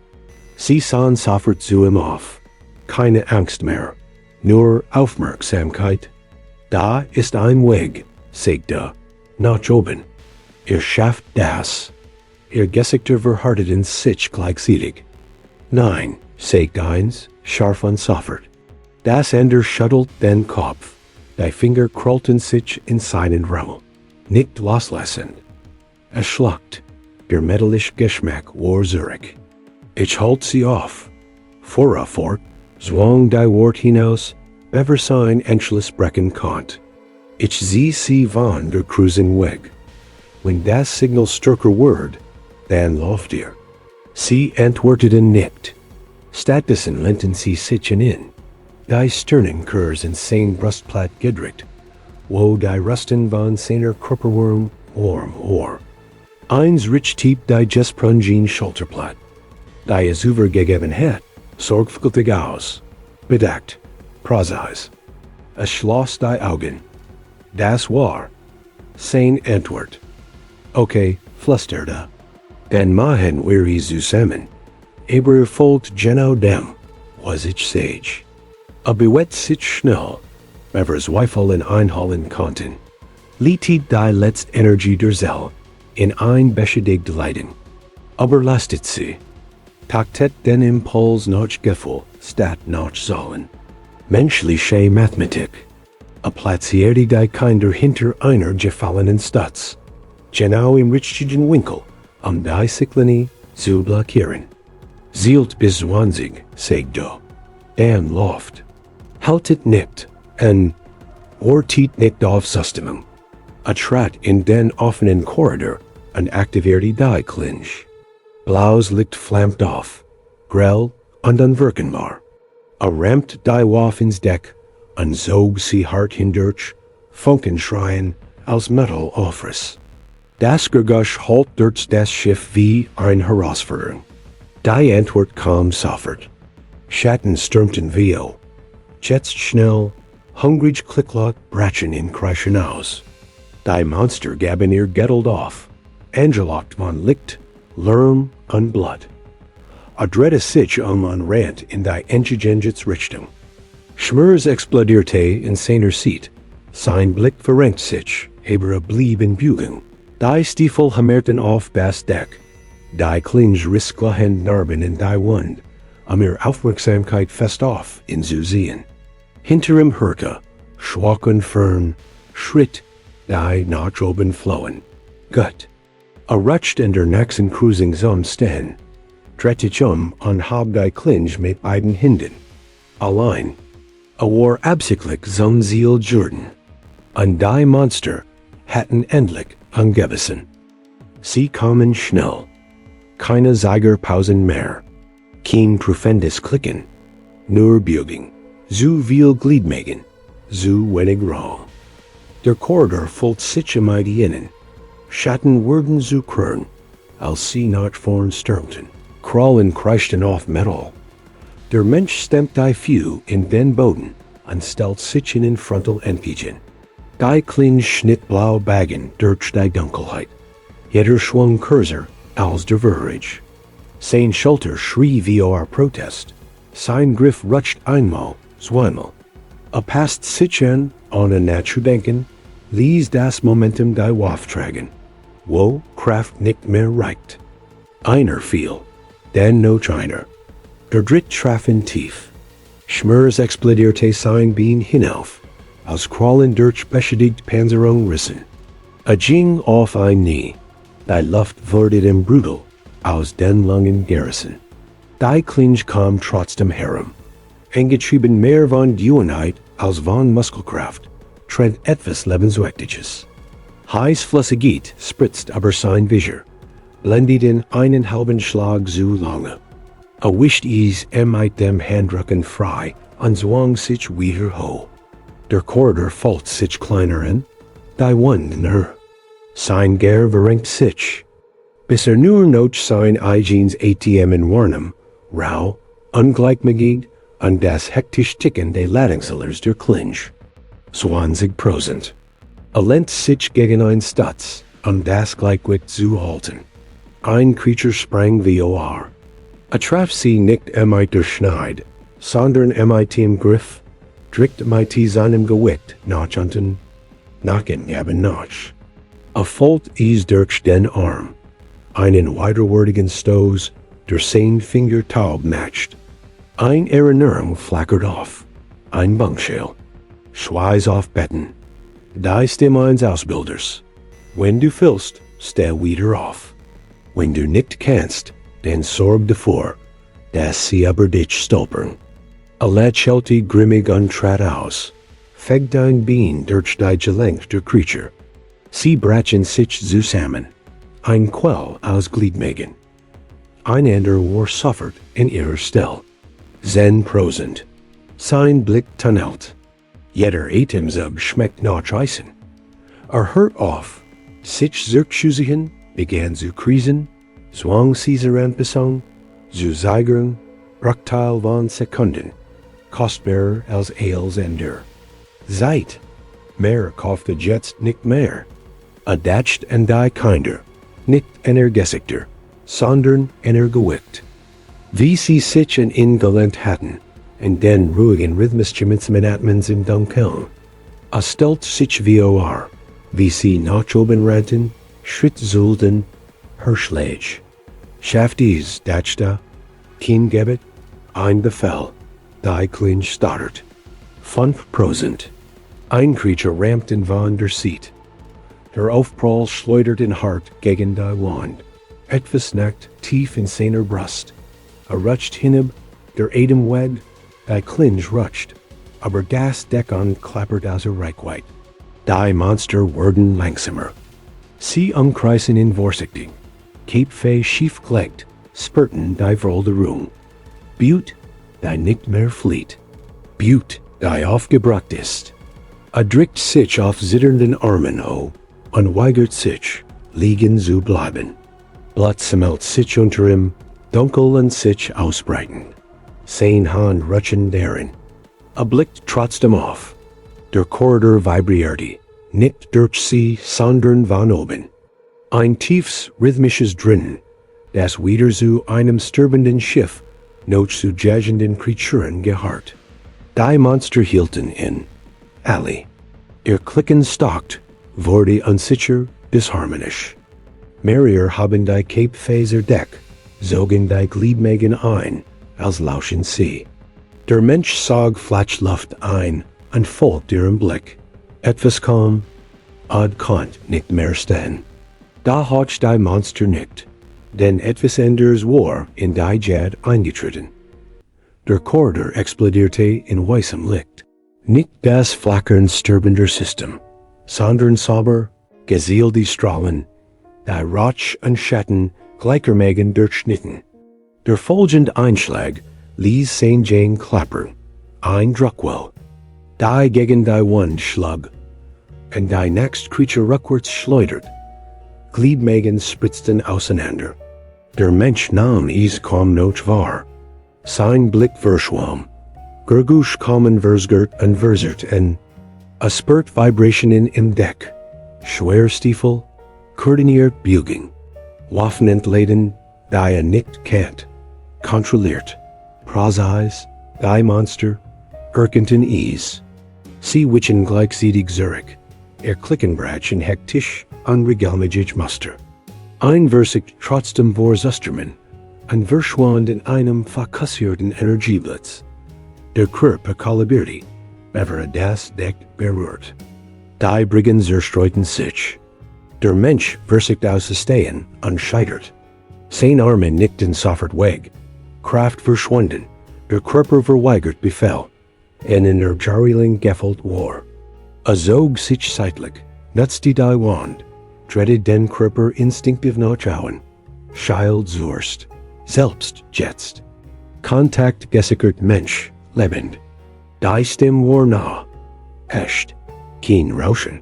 Sie sahen sofort zu ihm auf. Keine Angst mehr, nur Aufmerksamkeit. Da ist ein Weg, sagt er, nach oben. Schafft das. Gesichter verhärtet in sich gleichzeitig. Nein, sagt eins, scharf und sofort. Das andere schüttelt den Kopf. Die Finger krollten sich in seinen Rummel. Nicht loslassen. Schluckt. Der metallische Geschmack war Zurück. Ich halt sie auf. Fort, zwang die Wort hinaus, bever sein endless brechen konnt. Ich sie van der cruising Weg. Wenn das Signal stärker word, dann lauft ihr. Sie antworteten nicht. Stattdessen lehnten sie sich in. Die Stirnen Kurs in sein Brustplatte gedrückt, wo die Rusten von seiner Körperwurm warm war. Eins rich tief die Gesprungen Schulterplatte. Die es übergegeben hat, sorgfältig aus, bedeckt, präzise. Schloss die Augen. Das war sein Antwort. Okay, flüsterte. Dann machen wir zusammen. Aber folgt genau dem, was ich sage. Bewegt sich schnell, aber Zweifeln einholen konnten. Lietet die letzte Energie der Seele in ein beschädigtes Leiden. Aber lastet sie. Taktet den Impuls nach Gefühl statt nach Sollen. Menschliche Mathematik. Platzierte die Kinder hinter einer gefallenen Stutz. Genau im richtigen Winkel, die Cyclone zu blockieren. Zielt bis 20, sagt du. Dann läuft. Haltet nicht, und wartet nicht auf Zustimmung. Trat in den offenen Korridor und aktivierte die Clinch. Blaues Licht flammt auf, grell und unwirkenbar. Rammt die Waf ins Deck An Zog sie hart hindurch, Funkenschreien aus Metal Ofris. Das Gergusch halt durch das Schiff wie ein Herausforderung. Die Antwort kam sofort. Schatten stürmten Vio. Jetzt schnell, hungrig Klicklot brachen in Kreischen aus. Die Monster gaben ihr gettelt auf. Angelocht von Licht, Lärm und Blut. A dreade sich an Rant in die Entschidens Richtung. Schmers explodierte in seiner Seat. Sein Blick verrenkt sich, aber blieb in Bügeln. Die Stiefel hammerten auf das Deck. Die Klinge risklahen Narben in die Wund, ihre Aufmerksamkeit fest auf in zu sehen. Hinter ihm hörte, schwach und fern, Schritt, die nach oben flohen. Gut. Rutscht in der nächsten Cruising Zone stehen. Drehte an hab die Klinge mit beiden Händen. Allein. War absichtlich zum Ziel Jordan. Und die Monster hatten endlich angebissen. Sie kamen schnell. Keine Zeigerpausen mehr. Kein profendes Klicken. Nur Bügen. Zu viel Gliedmagen. Zu wenig Raum. Der Korridor folgt sich die innen. Schatten wurden zu krön, als sie nach vorn stürmten. Crawlen kreischten auf Metal. Der Mensch stemmt die Few in den Boden und stellt sich in frontal entgegen. Die Klinge schnitt blau Bagen durch die Dunkelheit. Jeder schwung Cursor als der Verrage. Sein Schulter schrie wie Protest. Sein Griff rutscht einmal, zweimal. Passt sich an nachzudenken, ließ das Momentum die Waft tragen. Wo Kraft nicht mehr reicht. Einer fiel, dann noch einer. Der dritt traf ihn tief. Schmers explodierte sein Bein hinauf, als crawlen durch beschädigt Panzerung rissen. Ging auf ein Knie. Die Luft wurde ihm brutal, aus den langen Garrison. Die Klinge kam trotzdem herum. Angetrieben mehr von Duenheit als von Muskelkraft, trennt etwas Lebenswichtiges. Heißflüssigkeit spritzt aber sein Visier, blendet in einen halben Schlag zu lange. Wischt mit dem Handrücken frei und zwang sich wieder hoch. Der Korridor folgt sich kleiner an, die Wunder. Sein Ger verrenkt sich, bis nur noch sein eigenes ATM in Warnum, rau, ungleichmäßig und das hektisch Ticken der Ladungszellers der Klinge. 20%. Lehnt sich gegen ein Stutz, das Gleichgewicht zu halten. Ein Creature sprang vor. Traf sie nicht mit der Schneid, sondern mit dem Griff, drückt mit seinem Gewicht nach unten, nacken geben nach. Folgt durch den Arm. Einen widerwärtigen Stoß, der sein Finger taub matcht. Ein Erinnerung flackert auf. Ein Bankschell. Schweiß auf Betten. Die Stimme eines Ausbilders. Wenn du willst, steh wieder auf. Wenn du nicht kannst, dann sorg davor, dass sie aber dich stolpern. Lächelte grimmig und trat aus. Fegt ein Bein durch die Gelenk der Creature. Sie brachen sich zusammen. Ein Quell aus Gliedmagen. Einander war sofort in ihrer Stelle. Zen prosend. Sein Blick tunnelt. Jeder Atemzug schmeckt nach Eisen. Hört auf. Sich zurückzuziehen, begann zu krisen, zwang Caesar an Besang, zu Zeigern, Bruchteil von Sekunden, kostbarer als Ales Ender. Zeit, mehr kaufte jetzt nicht mehr. Adacht und die Kinder, nicht energiesigter, sondern energiewicht. Wie sie sich in Galent hatten, und den ruhigen rhythmischen Minatmens im Dunkeln. Stellt sich vor, wie sie nach oben rannten, Schritt zulten, Hirschlage. Schafft Dachta, kein Gebet, ein Befehl, die Klinge stottert. 5%. Ein Creature rammt in von der Seat. Der Aufprall schleudert in hart gegen die Wand. Etwas nackt tief in seiner Brust. Rutscht hinab, der Atem weg, die Klinge rutscht, aber das Deckon klappert aus Reichweite. Die Monster wurden langsamer. Sie umkreisen in Vorsichtig. Cape schief gelegt, spurten die Verolderung. Butte, die nicht mehr flieht. Butte, die aufgebracht ist. Adrikt sich auf zitternden Armen, o, unweigert sich, liegen zu bleiben. Blattsammelt sich unter ihm, dunkel und sich ausbreiten. Sein Hand rutschen darin. Blickt trotzdem auf. Der Korridor vibrierte, nicht durch sie, sondern von oben. Ein tiefes, rhythmisches Drinnen, das wieder zu einem sterbenden Schiff, noch zu jagenden Kreaturen geharrt. Die Monster hielten in. Alle. Ihr Klicken stockt, wurde unsicher, disharmonisch. Mehrere haben die Cape-Faser Deck, zogen die Gliedmagen ein, als lauschen sie. Der Mensch sog Flatschluft ein und folgt ihrem Blick. Etwas kam, konnt nicht mehr stehen. Da hat die Monster nicht, denn etwas anders war in die Jad eingetreten. Der Korridor explodierte in weißem Licht. Nicht das flackern sterbender System, sondern sauber, geseelte Strahlen, die Rauch und Schatten gleichermaßen durchschnitten. Der folgende Einschlag ließ St. Jane klappern, ein Druckwell, die gegen die Wand schlug, und die nächste Creature rückwärts schleudert. Gliedmagen spritzten auseinander. Der Mensch nahm es kaum noch wahr. Sein Blick verschwamm. Gurgusch kamen versgert und versert en. A spurt Vibrationen im Deck. Schwerstiefel, koordiniert Buging. Waffen entladen, die nicht kennt. Kontrolliert. Präzise, die Monster, Erkenten Ease. Sie witchen gleichzeitig Zurück. Klickenbratschen hektisch, unregelmäßig Muster. Einversigt trotzdem vor Zustermann, und verschwand in einem fokussierten Energieblitz. Der Körper kollabierte, bevor das Deck berührt. Die Briggen zerstreuten sich. Der Mensch versigt auszustehen und scheitert. Sein Arme nickten sofort weg. Kraft verschwunden, der Körper verweigert Befehl, und in der Jarriling gefällt war. Zog sich zeitlich, nutzte die Wand, dreaded den Körper instinktiv nachschauen. Schild zurst, selbst jetzt. Kontakt gesichert Mensch, lebend. Die Stimme war nah. Echt, kein Rauschen.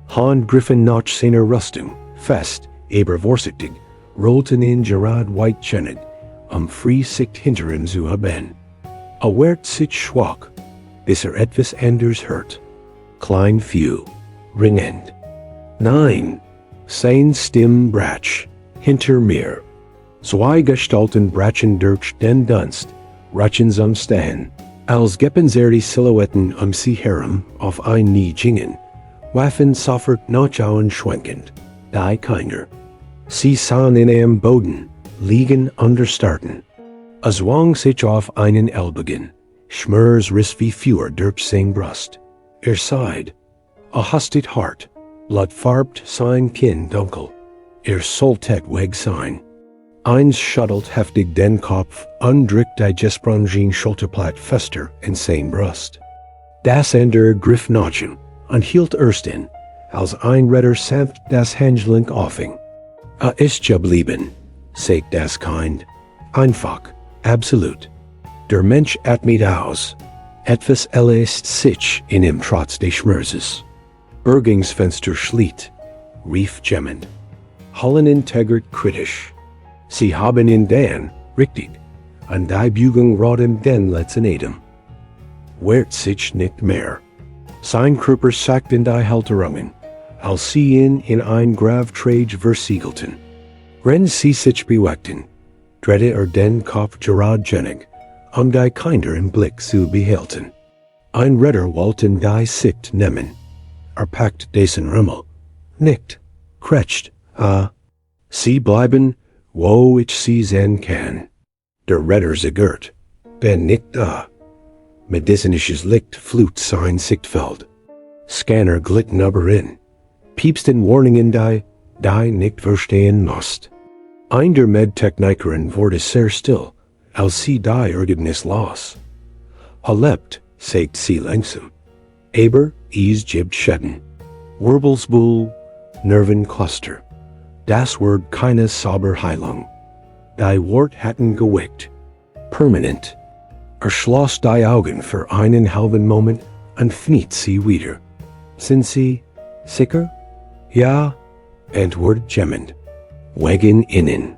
Hand griffen nach seiner Rüstung, fest, aber vorsichtig, rollten in Gerard White Janet, free Sicht hinter ihm zu haben. Wehrt sich schwach, bis etwas anders hört. Klein few, ringend. Nein, sein Stimm bratsch, hinter mir. Zwei Gestalten bratschen durch den Dunst, ratschen zum Stehen, als geppen die Silhouetten sie herum auf ein Knie gingen, Waffen sofort nachschauen schwenkend, die keiner. Sie sahen in einem Boden, liegen understarten. Zwang sich auf einen Ellbogen, Schmörs riss wie Feuer durch sein Brust. Side, hastigt hart, bloodfarbt sein Kinn dunkel. Sollte weg sein. Eins schüttelt heftig den Kopf und drückt die gesprungene Schulterplatte fester in sein Brust. Das andere griff nach ihm und hielt erst in, als ein Retter sanft das Handgelenk aufhing. Ist geblieben, sagt das Kind. Einfach, absolut. Der Mensch atmet aus. Etwas erlässt sich in ihm trotz des Schmerzes. Bergungsfenster schliet, rief gemmend. Hallen integert kritisch. Sie haben ihn den, richtig, an die Bügung rot ihm den letzten Atem. Wehrt sich nicht mehr. Sein Körper sackt in die Halterungen, als sie ihn in ein Grabtrage versiegelten. Wenn sie sich bewegten, drehte den Kopf geradlinig, die Kinder im Blick zu behalten. Ein Retter wollten die Sicht nehmen. Packt dessen Rimmel. Nicht, kretscht, sie bleiben, wo ich sie sehen kann. Der Retter zagert, ben nicht da. Medizinisches Licht flut sein Sichtfeld. Scanner glitten aber in. Piepsten Warningen die nicht verstehen musst. Ein der Medtechnikerin wurde sehr still, als sie die Ergebnis las. Lebt, sagt sie langsam. Aber es gibt Schatten. Wirbelspool, Nervencluster. Das Wort keine Sauberheilung. Die Wort hatten gewickt. Permanent. Schloss die Augen für einen halben Moment und fniet sie wieder. Sind Sie sicher? Ja, antwortet jemand. Wagen innen.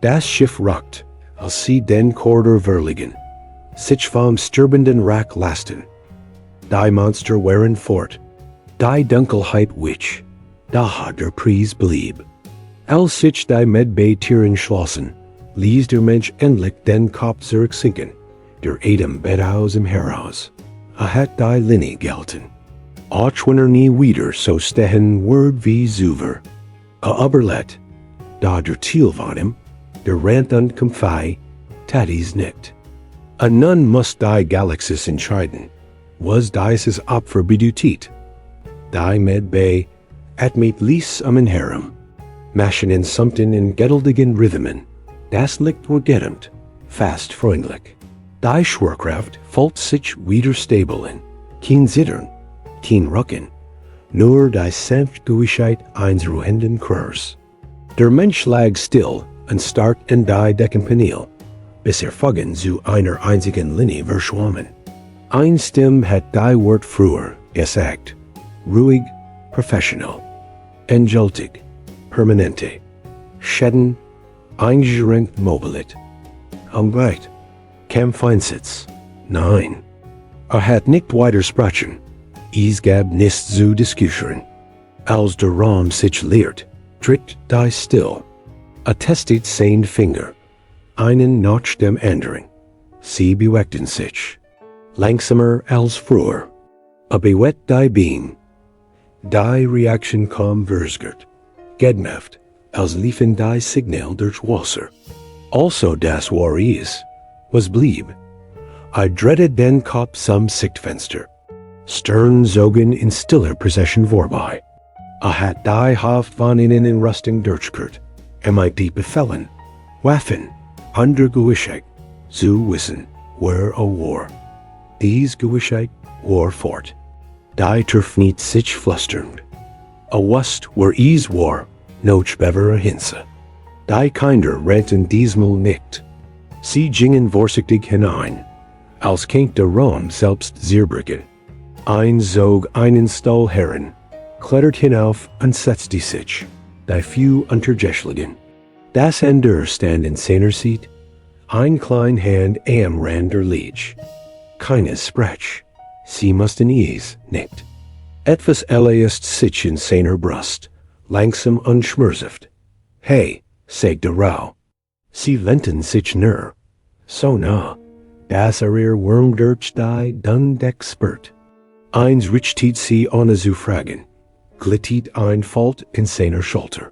Das Schiff rockt, als sie den Korridor verlegen. Sich vom stürmbenden Rack lasten. Die Monster waren fort. Die Dunkelheit wich. Da der Preis blieb. Als sich die Medbay-Tieren schlossen, ließ der Mensch endlich den Kopf zurücksinken. Der Atem Betthaus im Heraus. Hat die Linie gelten. Auch wenn nie wieder so stehen word wie zuver. Aberlet, da der Ziel von ihm, der Rand und Kampfei, Tattis nicht. Nun muss die Galaxis entscheiden, was dieses Opfer bedutit. Die Medbay, at mit ließ am Herem, maschen in something in geduldigen Rhythmen, das Licht wird gedämmt, fast freundlich. Die Schwerkraft folgt sich wieder stabeln, kein Zittern, kein Rucken, nur die Sanftgewissheit eines ruhenden Kurs. Der Mensch lag still und starrt in die Deckenpanel, bis Folgen zu einer einzigen Linie verschwammen. Ein Stimme hat die Wort früher gesagt, ruhig, professional, endgültig, permanente, schäden, eingeschränkt mobilit. Right. Kein Feinsitz. Nein. Hat nicht weiter sprechen. Es gab nichts zu diskutieren. Als der Raum sich leert, tritt die still. Attestet sein Finger. Einen nach dem anderen. Sie bewegten sich. Langsamer als früher. Bewegt die Beam. Die Reaktion kam verzögert. Gedämpft, als liefen die Signal durch Wasser. Also das war es, was blieb. Dreaded den Kopf zum Sichtfenster. Stern zogen in stiller Procession vorbei. Hat die Haft von innen in Rusting durchgehört. Might die befallen. Waffen, under Gewissheit, zu wissen, wer war. Dies Gewissheit war fort. Die Turfniet sich flusternd. Wust where es war, noch bever hinse. Die Kinder rannten diesmal nicht. Sie gingen vorsichtig hinein, als kennt der Raum selbst zerbrücken. Ein zog einen Stuhl heran, klettert hinauf und setzte sich. Die few untergeschlagen. Das Ender stand in seiner Seat, ein klein Hand am Rand der Liege. Keines sprach. Sie mussten es nicht. Etwas erleist sich in seiner Brust, langsam und schmerzhaft. Hey, sagte Rau. Sie lehnten sich näher. So nah, das Wurm durch die Dundeck spurt. Eins richtet sie ohne zu fragen, glittet ein Fault in seiner Schulter.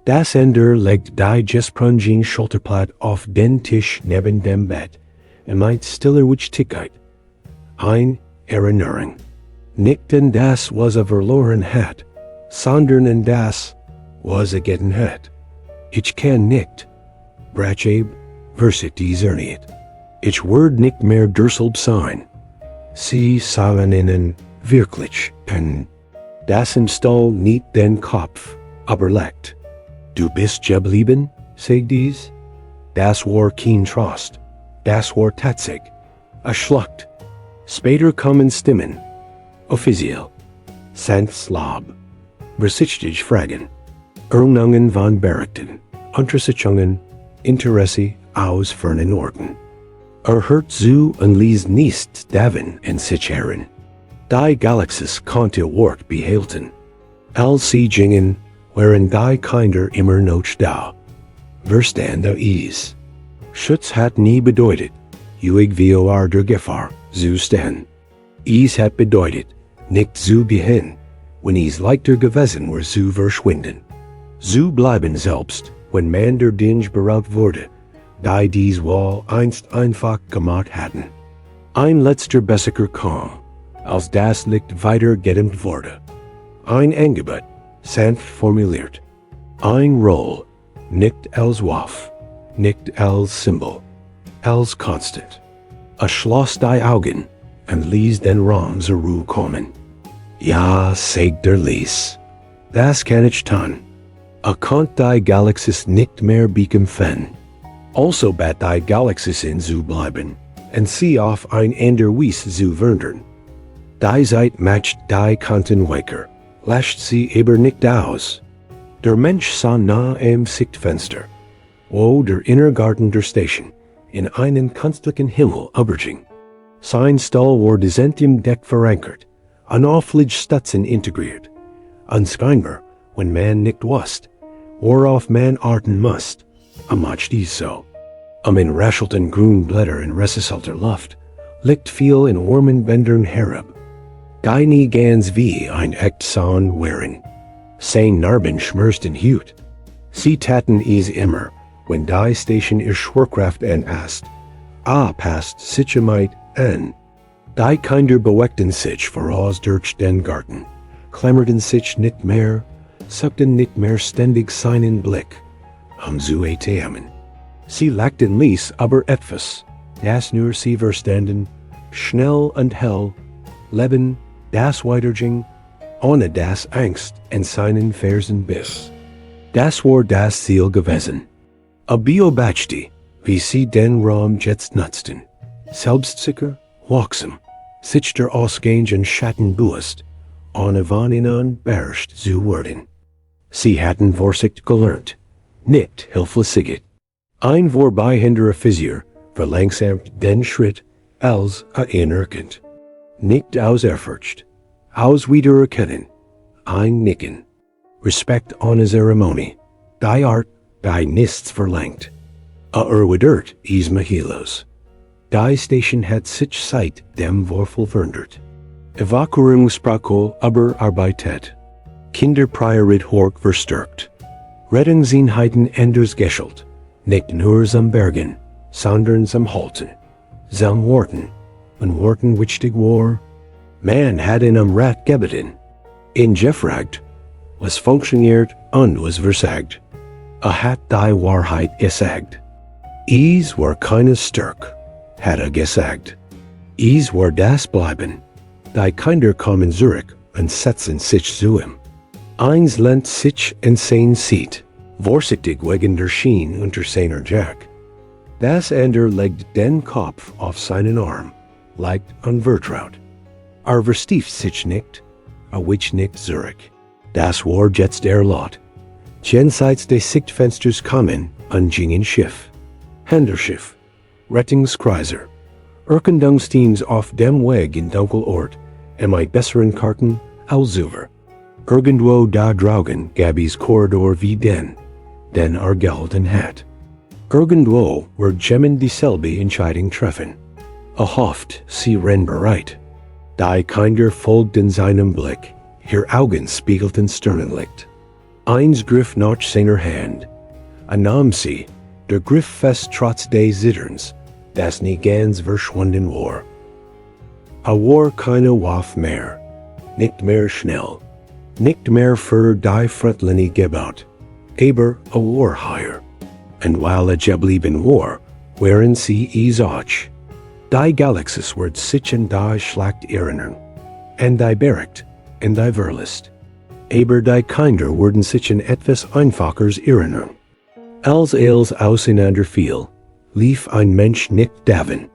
Das Ender legt die gesprungen Schulterplatte auf den Tisch neben dem Bett und meint stiller Wichtigkeit. Ein Erinnerung. Nicht denn das was verloren hat, sondern das was getten hat. Ich kann nicht, Brachabe, versit discerniert. Ich word nicht mehr derselb sein. Sie sahen ihnen wirklich können. Das im Stall nicht den Kopf, aber leckt. Du bist geblieben, sagt dies. Das war kein Trost. Das war tatsig. Schlucht. Später kommen Stimmen. Offiziell. Sant Slab. Bersichtig fragen. Ernungen von Berichten. Untersitzungen. Interesse aus fernen Orten. Hört zu und liest nicht Daven in sich herin. Die Galaxis konnte Wort behalten. Als sie gingen, waren die Kinder immer noch da. Verstande es. Schutz hat nie bedeutet, juig vor der Gefahr zu stehen. Es hat bedeutet, nicht zu gehen, wenn es leichter gewesen war zu verschwinden. Zu bleiben selbst, wenn man der Dinge beraubt wurde, die dies Wall einst einfach gemacht hatten. Ein letzter Bessiger kam, als das Licht weiter gedämmt wurde. Ein Angebot, sanft formuliert. Ein Roll, nicht als Waff, nicht als Symbol, als Constant. Schloss die Augen und ließ den Raum zur Ruhe kommen. Ja, sagt der Lies. Das kann ich tun. Konnt die Galaxis nicht mehr bekämpfen. Also bat die Galaxis in zu bleiben, und sie auf ein ander Wies zu wundern. Die Zeit matcht die Kanten weicher, lascht sie aber nicht aus. Der Mensch sah nah am Sichtfenster, wo der Innergarten der Station in einen künstlichen Himmel überging. Sein Stall war descent im Deck verankert, an Auflicht Stutzen integriert, unscheinbar, wenn man nicht wusste, worauf man achten musste, amach dies so. In raschelten groen Blätter in resisselter Luft, liegt viel in warmen Bändern herab. Die nie ganz wie ein echt Sohn wären. Sein Narben schmersten Hut. Sie taten is immer, wenn die Station ihr Schwerkraft ast. Passt sich an. Die Kinder beweckten sich voraus durch den Garten, klemmerten sich nicht mehr, suckten nicht mehr ständig seinen Blick, zu atmen. Sie lackten ließ aber etwas, das nur sie verstanden, schnell und hell, Leben, das weiterging, ohne das Angst in seinen Fersen biss. Das war das Ziel gewesen. Beobachte, wie sie den Raum jetzt nutzten. Selbstsicher, wachsam, sich der ausgehenden Schatten bewusst, ohne von ihnen beherrscht zu werden. Sie hatten Vorsicht gelernt, nicht hilflosigkeit. Ein vorbeihinderer Physir verlangsamt den Schritt als anerkannt. Nicht aus Ehrfurcht, aus Wiedererkennen, ein Nicken. Respekt ohne Zeremonie, die Art, die nichts verlangt. Erwidert is Mahilos. Die Station hat sich seit dem Vorfall verändert. Evakuierungsprako aber arbeitet. Kinderpriorit hoch verstärkt. Rettungseinheiten enders geschult. Nicht nur zum Bergen, sondern zum Halten, zum Warten, und Warten wichtig war. Man hat in Rat gebeten. In gefragt, was funktioniert und was versagt. Hat die Wahrheit gesagt. Is war keine Stärk, hat gesagt. Is war das Bleiben. Die Kinder kommen zurück und setzen sich zu ihm. Eins lehnt sich in sein Seat. Vorsichtig wegen der Schien unter seiner Jack. Das andere legt den Kopf auf seinen Arm, leicht unvertraut. Verstieft sich nicht, wich nicht zurück. Das war jetzt der Lot. Jenseits des Sichtfensters kamen und gingen Schiff, Handerschiff, Rettungskreiser, Erkundungsteams auf dem Weg in Dunkelort, besseren Karten als Silver. Irgendwo da draugen Gabys Korridor wie den gelten hat. Irgendwo wird Gemmen dieselbe Entscheidung treffen. Hofft, sie renn bereit. Die Kinder folgten seinem Blick, ihr Augen spiegelten Sternenlicht. Eins griff nach seiner Hand. Nahm sie, der Griff fest trotz des Zitterns, das nie ganz verschwunden war. War keine Waff mehr, nicht mehr schnell, nicht mehr für die Frontlinie gebaut, aber war higher. Und weil geblieben war, waren sie is auch. Die Galaxies wird sich in die Schlacht erinnern, und die Bericht, und die Verlust. Aber die Kinder würden sich in etwas Einfachers erinnern. Als auseinander fiel, lief ein Mensch nicht davon,